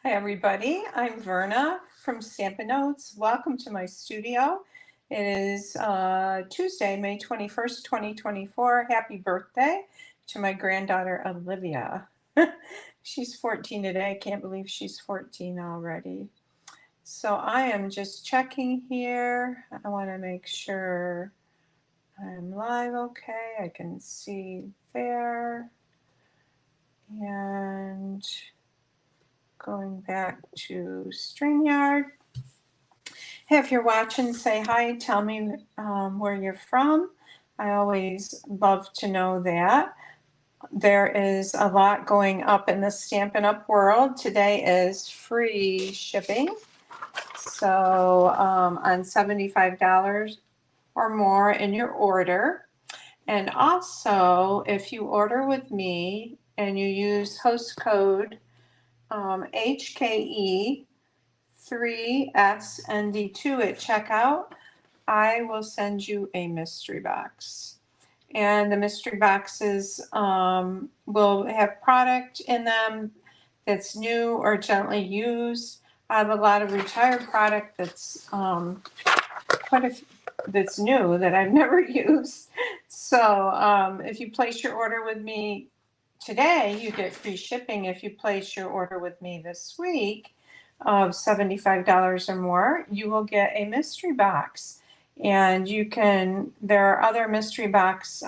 Hi everybody, I'm Verna from Stampin' Notes. Welcome to my studio. It is Tuesday, May 21st, 2024. Happy birthday to my granddaughter Olivia. She's 14 today. I can't believe she's 14 already. So I am just checking here. I want to make sure I'm live okay. I can see there. And going back to StreamYard. Hey, if you're watching, say hi. Tell me where you're from. I always love to know that. There is a lot going up in the Stampin' Up world. Today is free shipping. So on $75 or more in your order. And also, if you order with me and you use host code HKE 3SND2 at checkout, I will send you a mystery box. And the mystery boxes will have product in them that's new or gently used. I have a lot of retired product that's that's new that I've never used. So if you place your order with me today, you get free shipping. If you place your order with me this week of $75 or more, you will get a mystery box. And there are other mystery box,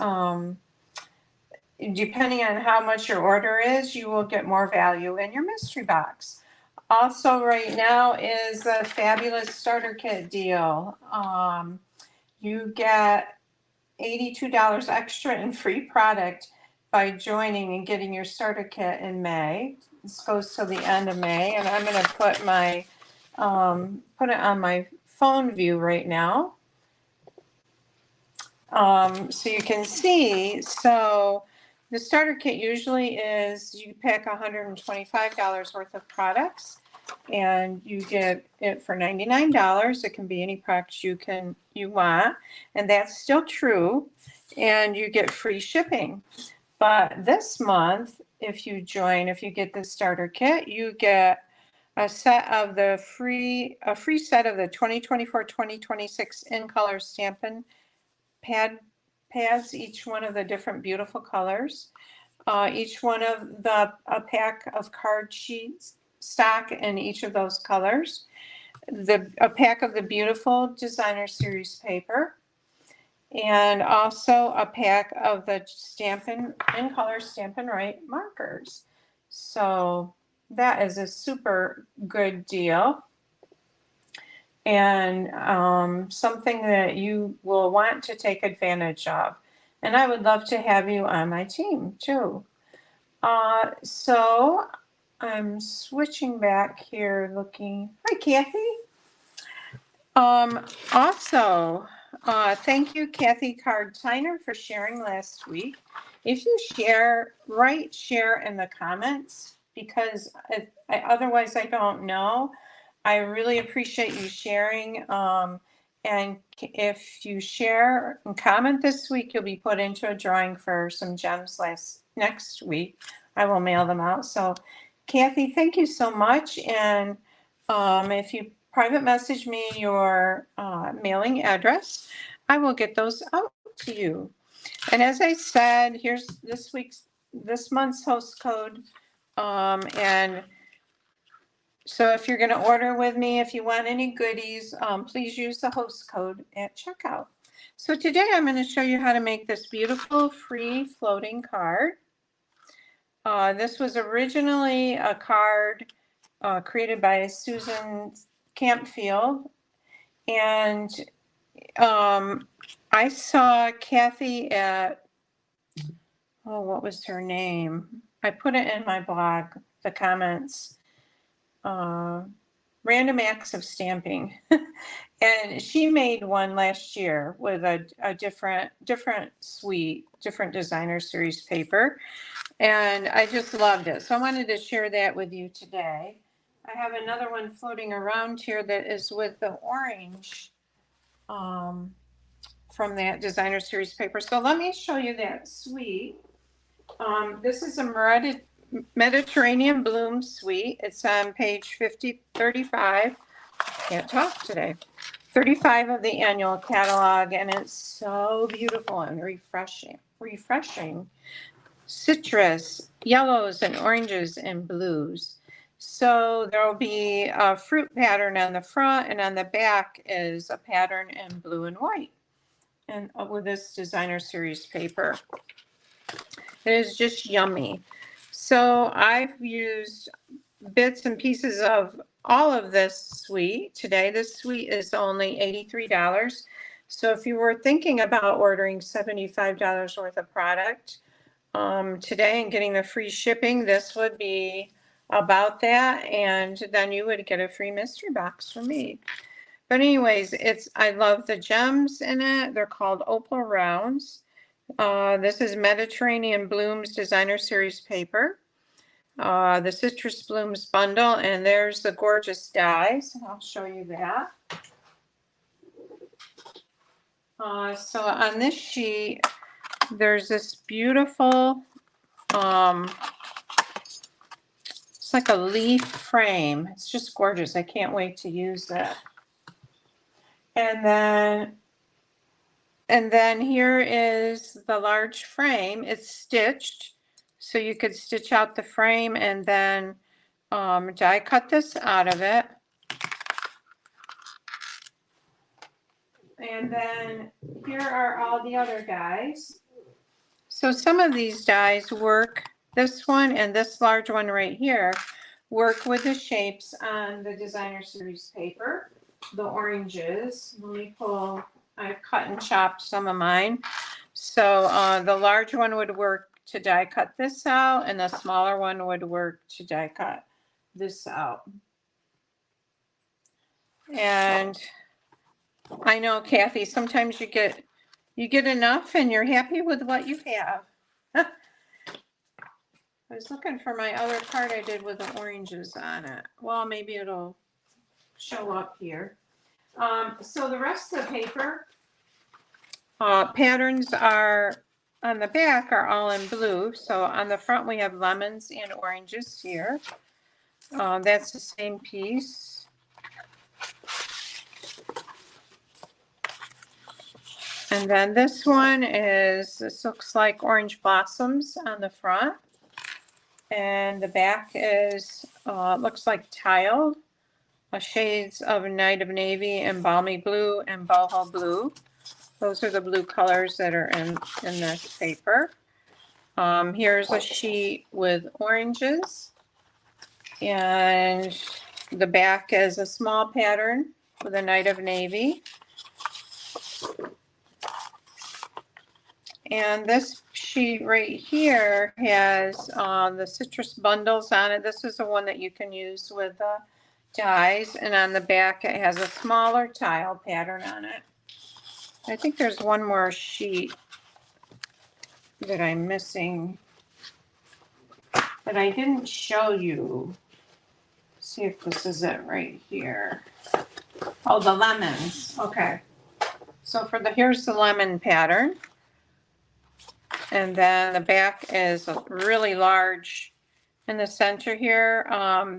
depending on how much your order is, you will get more value in your mystery box. Also right now is a fabulous starter kit deal. You get $82 extra in free product by joining and getting your starter kit in May. This goes till the end of May, and I'm going to put it on my phone view right now, so you can see. So the starter kit usually is you pick $125 worth of products, and you get it for $99. It can be any product you want, and that's still true. And you get free shipping. But this month, if you get the starter kit, you get a free set of the 2024-2026 in color Stampin' pads, each one of the different beautiful colors. Each one of a pack of card sheets stock in each of those colors. A pack of the beautiful designer series paper. And also a pack of the Stampin' in color Stampin' Right markers. So that is a super good deal, and something that you will want to take advantage of. And I would love to have you on my team too. So I'm switching back here looking. Hi, Kathy. Also, thank you, Kathy Card-Tyner, for sharing last week. If you share in the comments, because otherwise I don't know. I really appreciate you sharing. And if you share and comment this week, you'll be put into a drawing for some gems next week. I will mail them out. So, Kathy, thank you so much. And if you private message me your mailing address, I will get those out to you. And as I said, here's this month's host code. And so if you're going to order with me, if you want any goodies, please use the host code at checkout. So today I'm going to show you how to make this beautiful free floating card. This was originally a card created by Susan Campfield, and I saw Kathy at, what was her name? I put it in my blog, the comments, Random Acts of Stamping. And she made one last year with a different suite, different designer series paper. And I just loved it. So I wanted to share that with you today. I have another one floating around here that is with the orange from that designer series paper. So let me show you that suite. This is a Mediterranean Bloom Suite. It's on page 35. Can't talk today. 35 of the annual catalog, and it's so beautiful and refreshing. Citrus, yellows and oranges and blues. So there will be a fruit pattern on the front, and on the back is a pattern in blue and white, and with this designer series paper. It is just yummy. So I've used bits and pieces of all of this suite today. This suite is only $83. So if you were thinking about ordering $75 worth of product today and getting the free shipping, this would be about that. And then you would get a free mystery box from me. But anyways, I love the gems in it. They're called opal rounds. This is Mediterranean Blooms Designer Series paper. The Citrus Blooms bundle, and there's the gorgeous dies. I'll show you that. So on this sheet, there's this beautiful, it's like a leaf frame. It's just gorgeous. I can't wait to use that. And then here is the large frame. It's stitched, so you could stitch out the frame and then die cut this out of it. And then here are all the other dies. So some of these dies work, this one and this large one right here, work with the shapes on the designer series paper. The oranges, let me pull, I've cut and chopped some of mine. So the large one would work to die cut this out, and the smaller one would work to die cut this out. And I know, Kathy, sometimes you get enough and you're happy with what you have. I was looking for my other card I did with the oranges on it. Well, maybe it'll show up here. So the rest of the paper patterns are on the back are all in blue. So on the front we have lemons and oranges here. That's the same piece. And then this looks like orange blossoms on the front. And the back is, looks like tiled, shades of Night of Navy and Balmy Blue and Boho Blue. Those are the blue colors that are in this paper. Here's a sheet with oranges. And the back is a small pattern with a Night of Navy. And this sheet right here has the citrus bundles on it. This is the one that you can use with the dies. And on the back, it has a smaller tile pattern on it. I think there's one more sheet that I'm missing that I didn't show you. Let's see if this is it right here. Oh, the lemons. Okay. So here's the lemon pattern. And then the back is really large in the center here.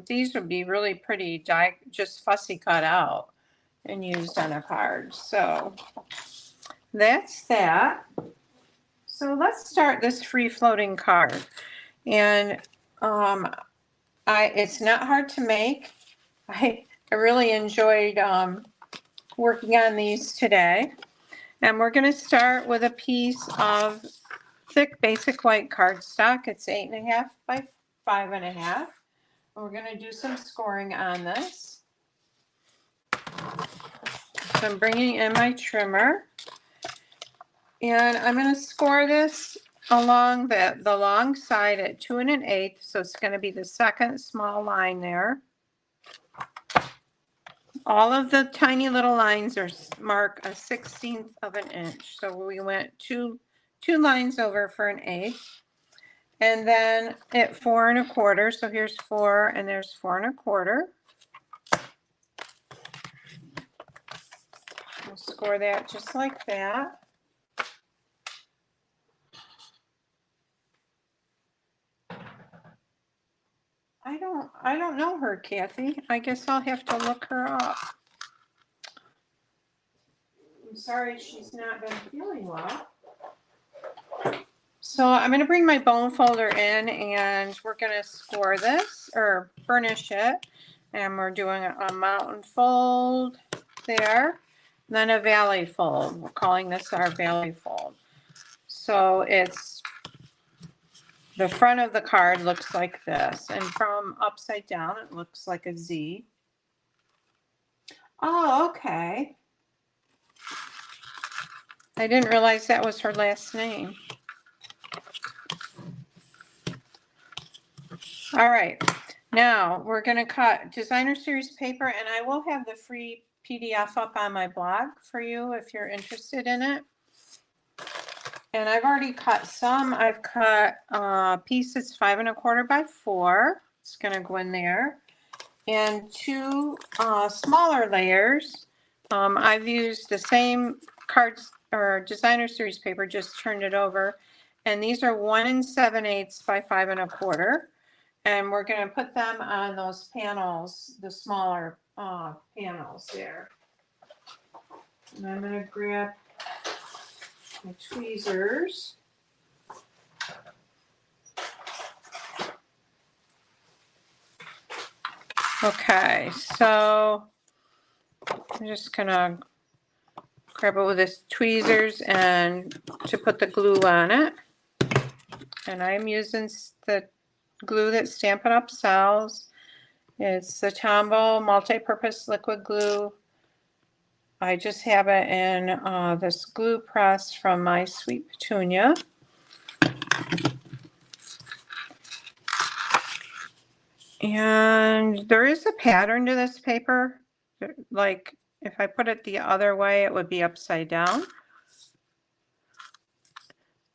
These would be really pretty, just fussy cut out and used on a card. So that's that. So let's start this free floating card. And it's not hard to make. I really enjoyed working on these today. And we're going to start with a piece of thick basic white cardstock. It's 8.5 by 5.5. We're going to do some scoring on this. So I'm bringing in my trimmer, and I'm going to score this along the long side at 2 1/8. So it's going to be the second small line there. All of the tiny little lines are mark 1/16 of an inch. So we went two lines over for 1/8. And then at 4 1/4, so here's 4 and there's 4 1/4. We'll score that just like that. I don't know her, Kathy. I guess I'll have to look her up. I'm sorry she's not been feeling well. So I'm going to bring my bone folder in and we're going to score this or burnish it. And we're doing a mountain fold there, then a valley fold. We're calling this our valley fold. So it's the front of the card looks like this, and from upside down it looks like a Z. Oh, okay. I didn't realize that was her last name. All right, now we're going to cut designer series paper, and I will have the free PDF up on my blog for you if you're interested in it. And I've already cut some. I've cut pieces 5 1/4 by 4. It's going to go in there. And 2 smaller layers. I've used the same cards or designer series paper, just turned it over. And these are 1 7/8 by 5 1/4. And we're going to put them on those panels, the smaller panels there. And I'm going to grab my tweezers. Okay, so I'm just going to grab it with this tweezers and to put the glue on it. And I'm using the glue that Stampin' Up sells. It's the Tombow multi-purpose liquid glue. I just have it in this glue press from My Sweet Petunia. And there is a pattern to this paper. Like if I put it the other way, it would be upside down.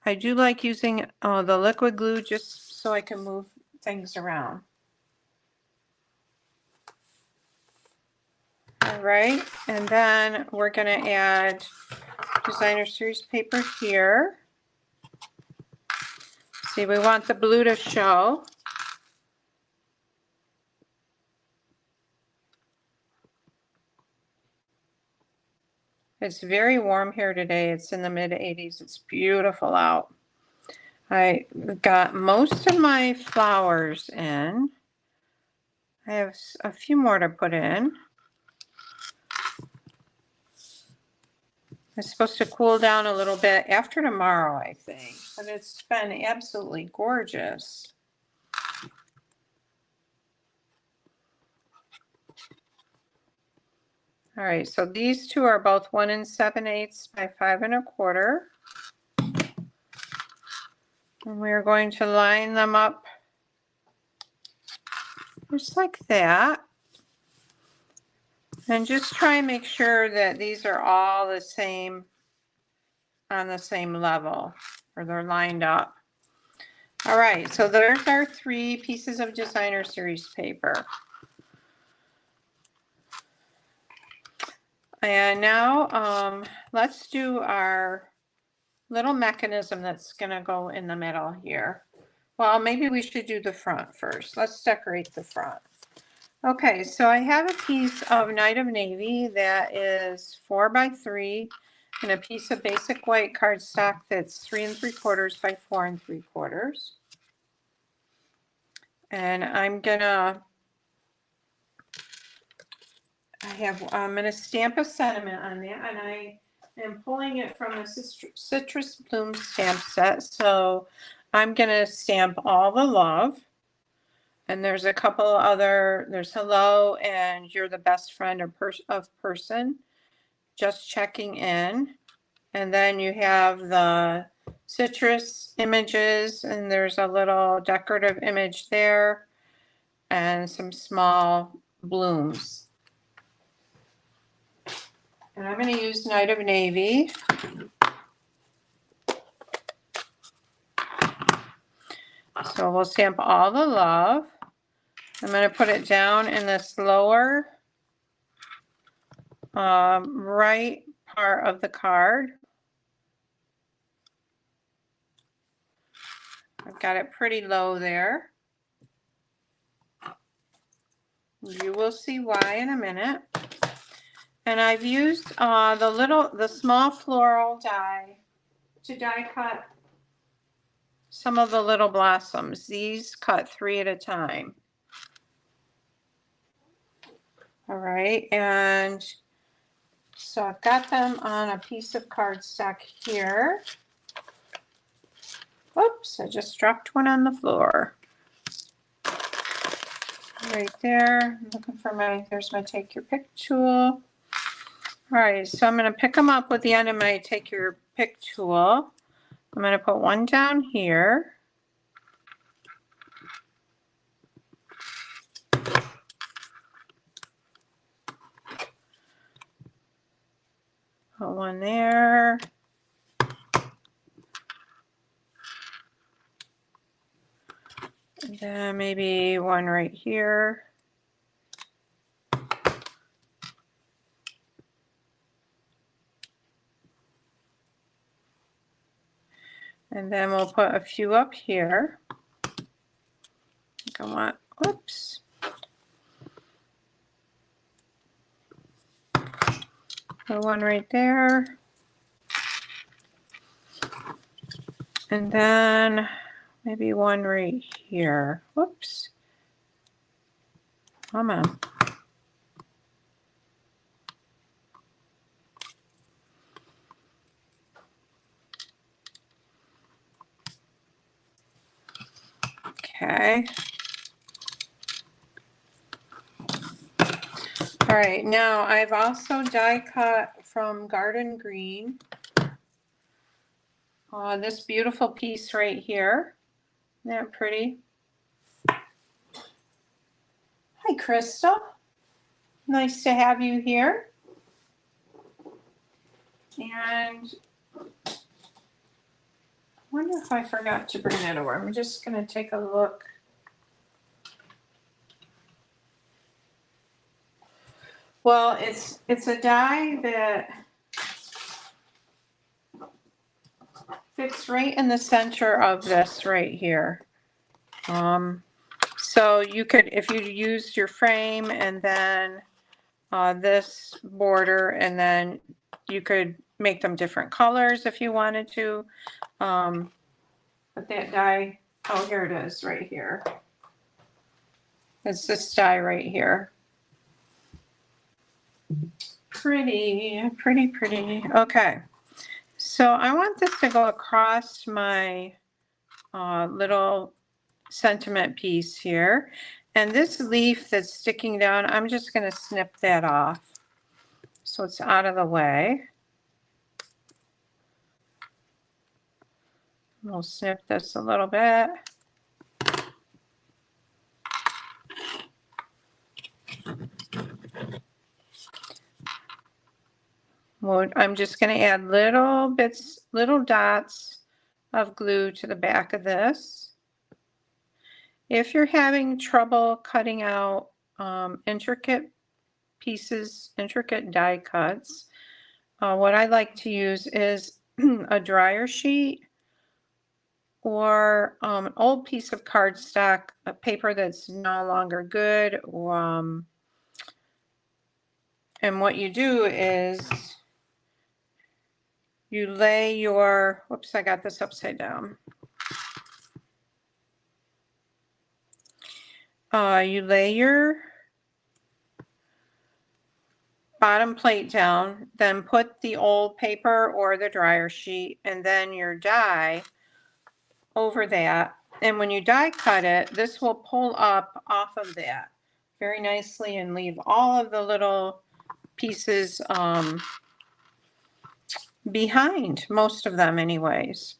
I do like using the liquid glue just so I can move things around. All right, and then we're going to add designer series paper here. See, we want the blue to show. It's very warm here today. It's in the mid 80s. It's beautiful out. I got most of my flowers in. I have a few more to put in. It's supposed to cool down a little bit after tomorrow, I think. But it's been absolutely gorgeous. All right, so these two are both 1 7/8 by 5 1/4. And we're going to line them up just like that. And just try and make sure that these are all the same, on the same level, or they're lined up. All right, so there's our 3 pieces of designer series paper. And now let's do our little mechanism that's going to go in the middle here. Well, maybe we should do the front first. Let's decorate the front. Okay, so I have a piece of Night of Navy that is 4 by 3 and a piece of basic white cardstock that's 3 3/4 by 4 3/4. And I'm gonna stamp a sentiment on that, and I am pulling it from the Citrus Bloom stamp set. So I'm gonna stamp all the love. And there's a couple other, there's hello and you're the best friend of person, just checking in. And then you have the citrus images, and there's a little decorative image there and some small blooms. And I'm going to use Night of Navy. So we'll stamp all the love. I'm going to put it down in this lower right part of the card. I've got it pretty low there. You will see why in a minute. And I've used the small floral die to die cut some of the little blossoms. These cut 3 at a time. All right, and so I've got them on a piece of cardstock here. Whoops, I just dropped one on the floor. Right there. I'm looking for there's my take your pick tool. All right, so I'm going to pick them up with the end of my take your pick tool. I'm going to put one down here. Put one there. And then maybe one right here. And then we'll put a few up here. I want, oops. Put one right there. And then maybe one right here. Whoops. Come on. Okay. All right, now I've also die cut from Garden Green. This beautiful piece right here. Isn't that pretty? Hi, Crystal. Nice to have you here. And I wonder if I forgot to bring that over. I'm just going to take a look. Well, it's a die that fits right in the center of this right here. So you could, if you used your frame and then this border, and then you could make them different colors if you wanted to. But that die, oh, here it is right here. It's this die right here. Pretty, pretty, pretty. Okay. So I want this to go across my little sentiment piece here. And this leaf that's sticking down, I'm just going to snip that off so it's out of the way. We'll snip this a little bit. I'm just going to add little bits, little dots of glue to the back of this. If you're having trouble cutting out intricate pieces, intricate die cuts, what I like to use is a dryer sheet or an old piece of cardstock, a paper that's no longer good. And what you do is you lay your, whoops, I got this upside down. You lay your bottom plate down, then put the old paper or the dryer sheet and then your die over that. And when you die cut it, this will pull up off of that very nicely and leave all of the little pieces behind, most of them anyways.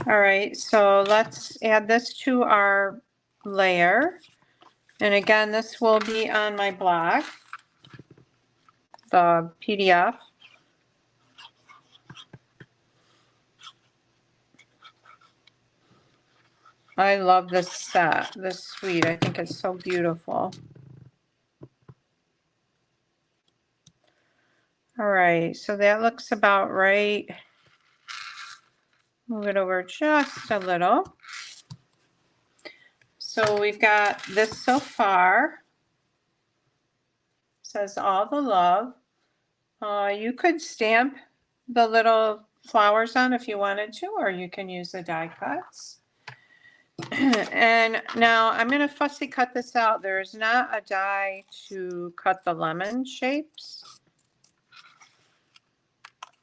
All right, so let's add this to our layer. And again, this will be on my blog, the PDF. I love this set, this suite. I think it's so beautiful. All right, so that looks about right. Move it over just a little. So we've got this so far. says all the love. You could stamp the little flowers on if you wanted to, or you can use the die cuts. And now I'm going to fussy cut this out. There's not a die to cut the lemon shapes.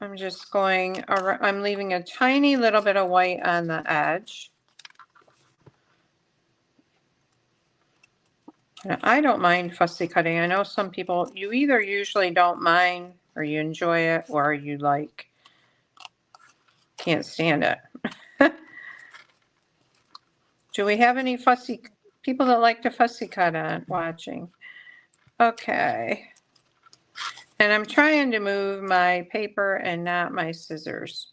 I'm just going around, I'm leaving a tiny little bit of white on the edge. And I don't mind fussy cutting. I know some people, you either usually don't mind or you enjoy it or you like, can't stand it. Do we have any fussy people that like to fussy cut on watching? Okay. And I'm trying to move my paper and not my scissors.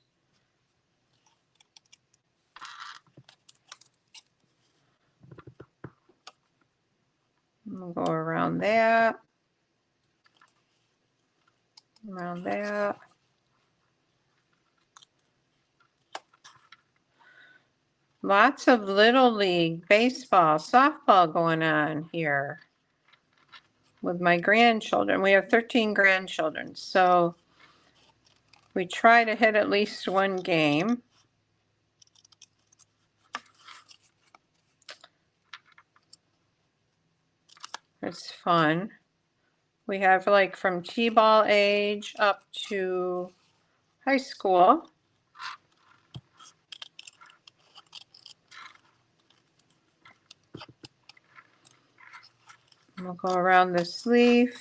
We'll go around that. Around that. Lots of Little League, baseball, softball going on here with my grandchildren. We have 13 grandchildren, so we try to hit at least one game. It's fun. We have like from T-ball age up to high school. We'll go around this leaf.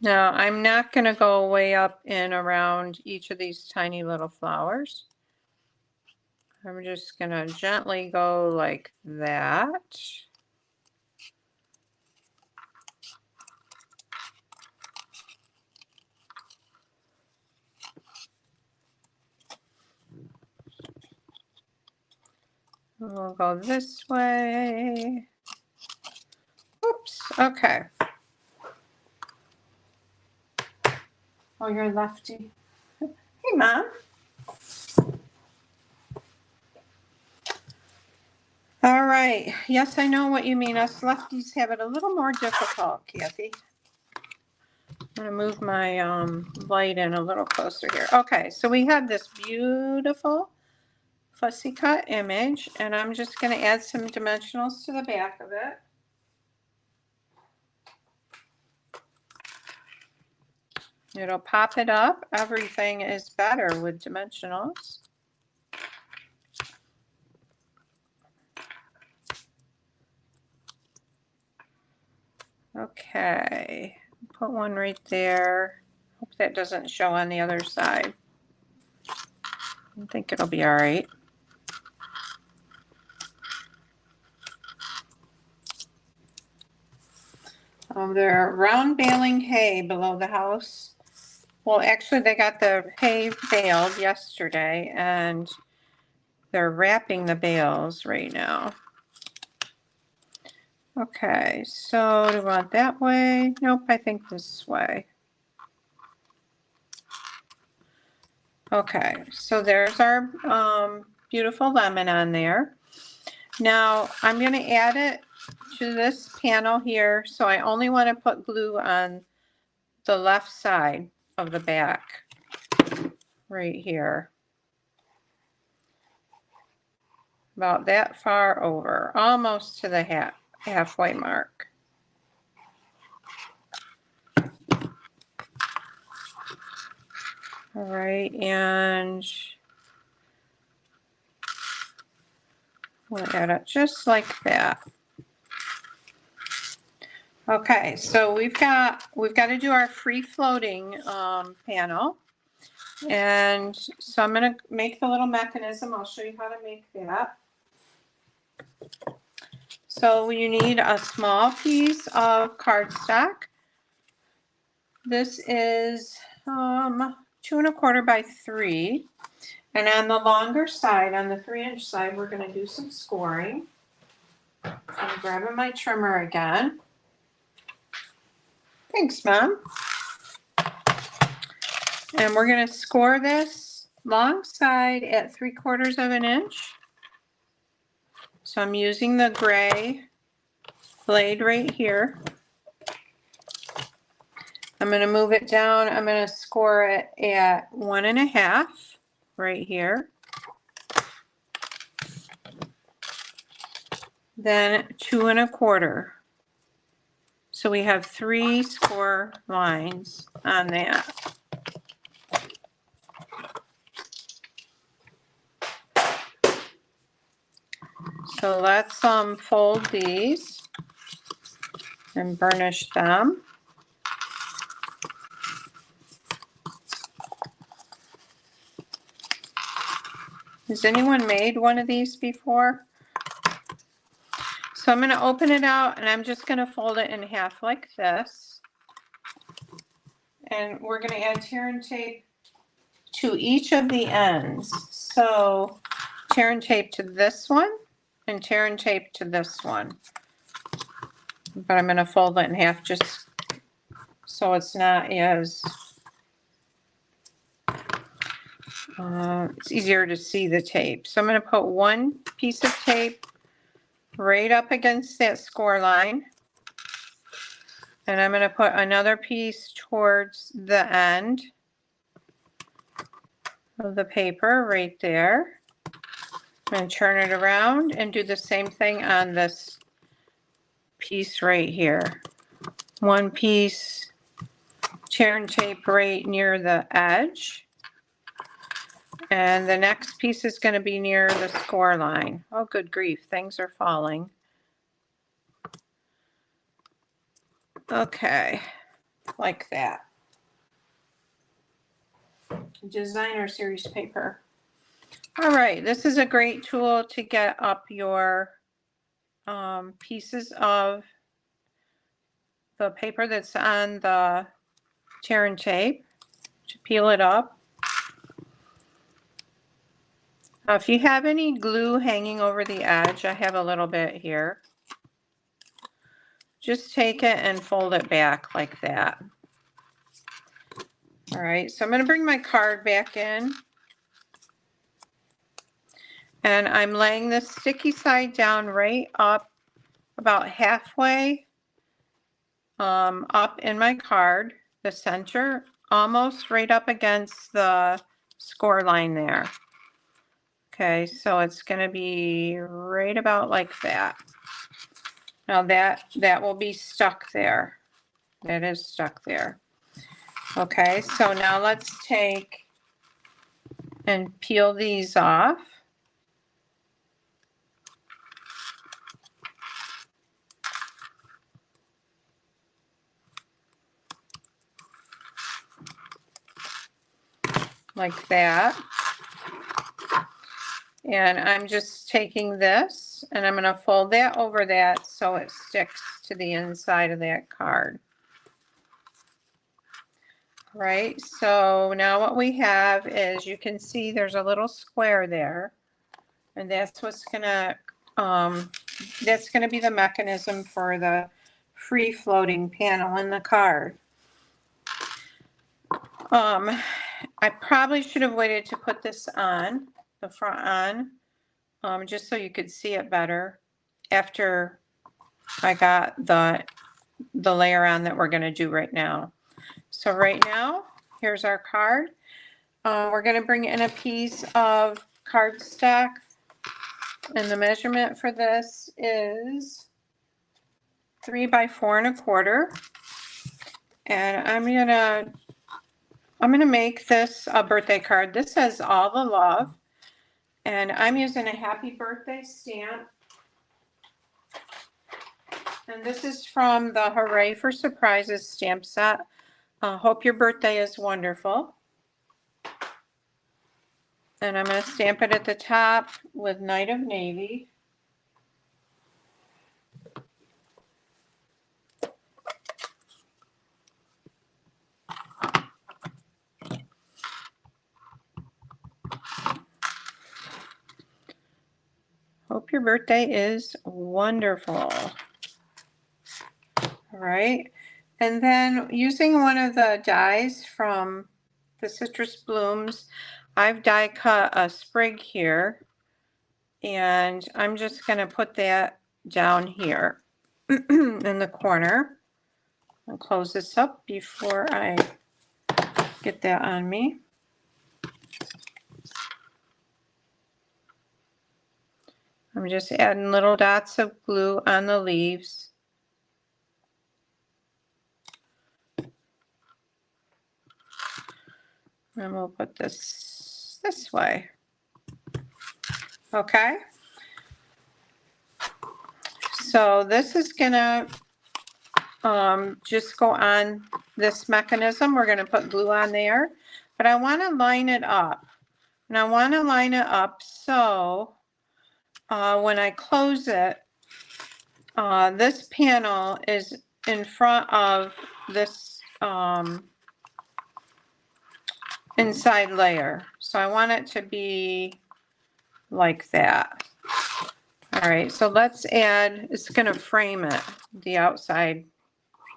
Now, I'm not going to go way up and around each of these tiny little flowers. I'm just going to gently go like that. We'll go this way. Oops, okay. Oh, you're lefty. Hey, Mom. All right. Yes, I know what you mean. Us lefties have it a little more difficult, Kathy. I'm going to move my light in a little closer here. Okay, so we have this beautiful fussy cut image, and I'm just going to add some dimensionals to the back of it. It'll pop it up. Everything is better with dimensionals. Okay, put one right there. Hope that doesn't show on the other side. I think it'll be all right. They're round baling hay below the house. Well, actually, they got the hay baled yesterday, and they're wrapping the bales right now. Okay, so do we want that way? Nope, I think this way. Okay, so there's our beautiful lemon on there. Now, I'm going to add it to this panel here, so I only want to put glue on the left side of the back, right here. About that far over, almost to the halfway mark. All right, and we'll add it just like that. Okay, so we've got to do our free floating panel, and so I'm going to make the little mechanism. I'll show you how to make that. So you need a small piece of cardstock. This is 2 1/4 by 3, and on the longer side, on the 3-inch side, we're going to do some scoring. So I'm grabbing my trimmer again. Thanks, Mom. And we're going to score this long side at 3/4 of an inch. So I'm using the gray blade right here. I'm going to move it down. I'm going to score it at 1.5 right here. Then 2.25. So we have 3 score lines on that. So let's fold these and burnish them. Has anyone made one of these before? So I'm going to open it out and I'm just going to fold it in half like this. And we're going to add tear and tape to each of the ends. So tear and tape to this one and tear and tape to this one. But I'm going to fold it in half just so it's not as, it's easier to see the tape. So I'm going to put one piece of tape right up against that score line. And I'm going to put another piece towards the end of the paper right there. I'm going to turn it around and do the same thing on this piece right here. One piece tear and tape right near the edge. And the next piece is going to be near the score line. Oh, good grief, things are falling. Okay, like that. Designer series paper. All right, this is a great tool to get up your pieces of the paper that's on the tear and tape, to peel it up. Now, if you have any glue hanging over the edge, I have a little bit here. Just take it and fold it back like that. All right, so I'm going to bring my card back in. And I'm laying the sticky side down right up about halfway up in my card, the center, almost right up against the score line there. Okay, so it's going to be right about like that. Now that will be stuck there. That is stuck there. Okay, so now let's take and peel these off. Like that. And I'm just taking this and I'm going to fold that over that so it sticks to the inside of that card. Right, so now what we have is, you can see there's a little square there, and that's what's gonna be the mechanism for the free floating panel in the card. I probably should have waited to put this on, the front on, just so you could see it better after I got the layer on that we're going to do right now. So right now, here's our card. We're going to bring in a piece of cardstock, and the measurement for this is 3 by 4.25. And I'm gonna make this a birthday card. This says all the love, and I'm using a happy birthday stamp. And this is from the Hooray for Surprises stamp set. Hope your birthday is wonderful. And I'm going to stamp it at the top with Night of Navy. Hope your birthday is wonderful. All right. And then using one of the dies from the Citrus Blooms, I've die cut a sprig here, and I'm just going to put that down here. in the corner. I'll close this up before I get that on me. I'm just adding little dots of glue on the leaves. And we'll put this way. Okay. So this is gonna just go on this mechanism. We're gonna put glue on there, but I wanna line it up. And I wanna line it up so when I close it, this panel is in front of this inside layer. So I want it to be like that. All right, so let's add, it's gonna frame it, the outside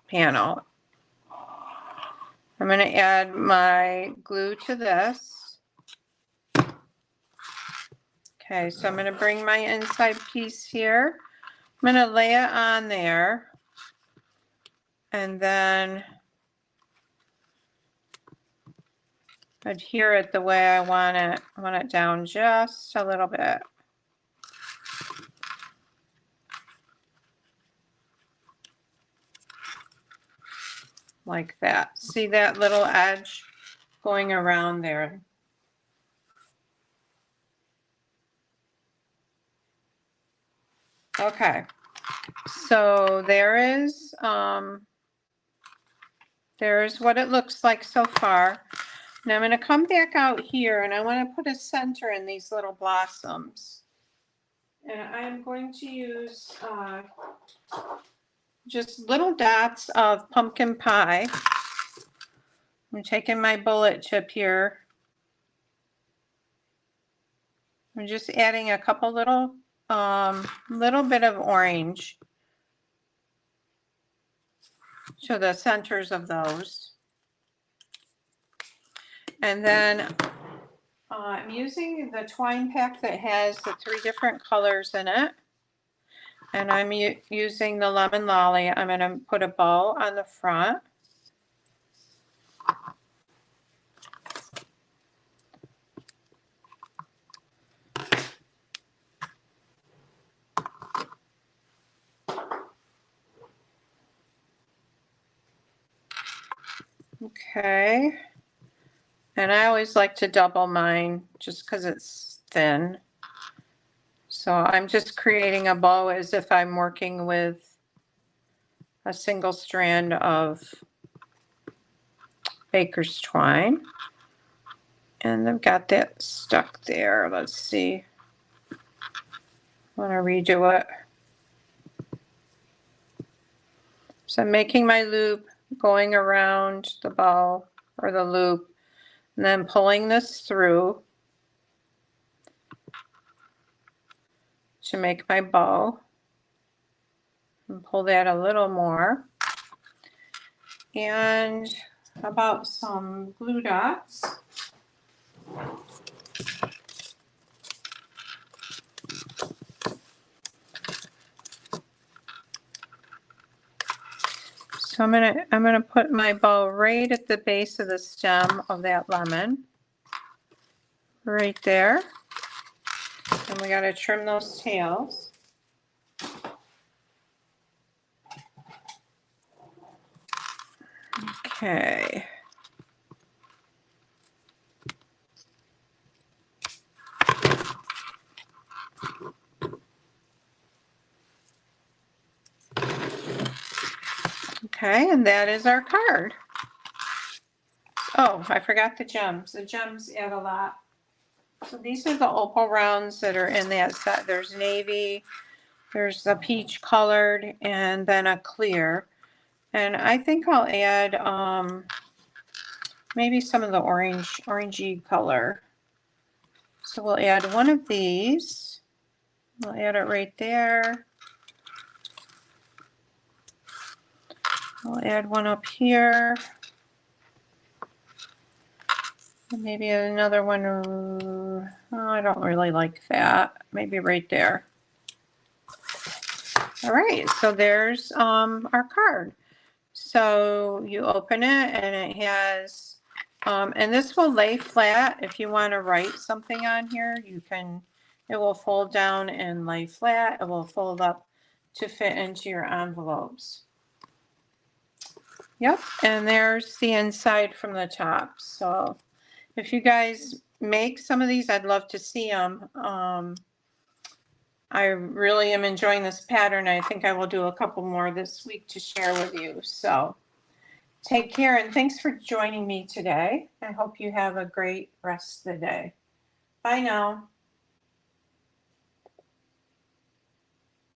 panel. I'm gonna add my glue to this. Okay, so I'm gonna bring my inside piece here. I'm gonna lay it on there. And then adhere it the way I want it. I want it down just a little bit. Like that. See that little edge going around there? Okay, so there's what it looks like so far. Now I'm going to come back out here and I want to put a center in these little blossoms. And I'm going to use just little dots of pumpkin pie. I'm taking my bullet tip here. I'm just adding a couple little bit of orange to the centers of those. And then I'm using the twine pack that has the 3 different colors in it. And I'm using the lemon lolly. I'm going to put a bow on the front. Okay. And I always like to double mine just because it's thin. So I'm just creating a bow as if I'm working with a single strand of baker's twine. And I've got that stuck there. Let's see. I want to redo it. So I'm making my loop, going around the bow or the loop, and then pulling this through to make my bow. And pull that a little more. And how about some glue dots? So I'm gonna put my bow right at the base of the stem of that lemon. Right there. And we gotta trim those tails. Okay. Okay, and that is our card. Oh, I forgot the gems. The gems add a lot. So these are the opal rounds that are in that set. There's navy, there's a peach colored, and then a clear. And I think I'll add maybe some of the orangey color. So we'll add one of these. We'll add it right there. I'll add one up here. And maybe another one. Oh, I don't really like that. Maybe right there. All right, so there's our card. So you open it and it has, and this will lay flat. If you want to write something on here, you can, it will fold down and lay flat. It will fold up to fit into your envelopes. Yep, and there's the inside from the top. So if you guys make some of these, I'd love to see them. I really am enjoying this pattern. I think I will do a couple more this week to share with you. So take care and thanks for joining me today. I hope you have a great rest of the day. Bye now.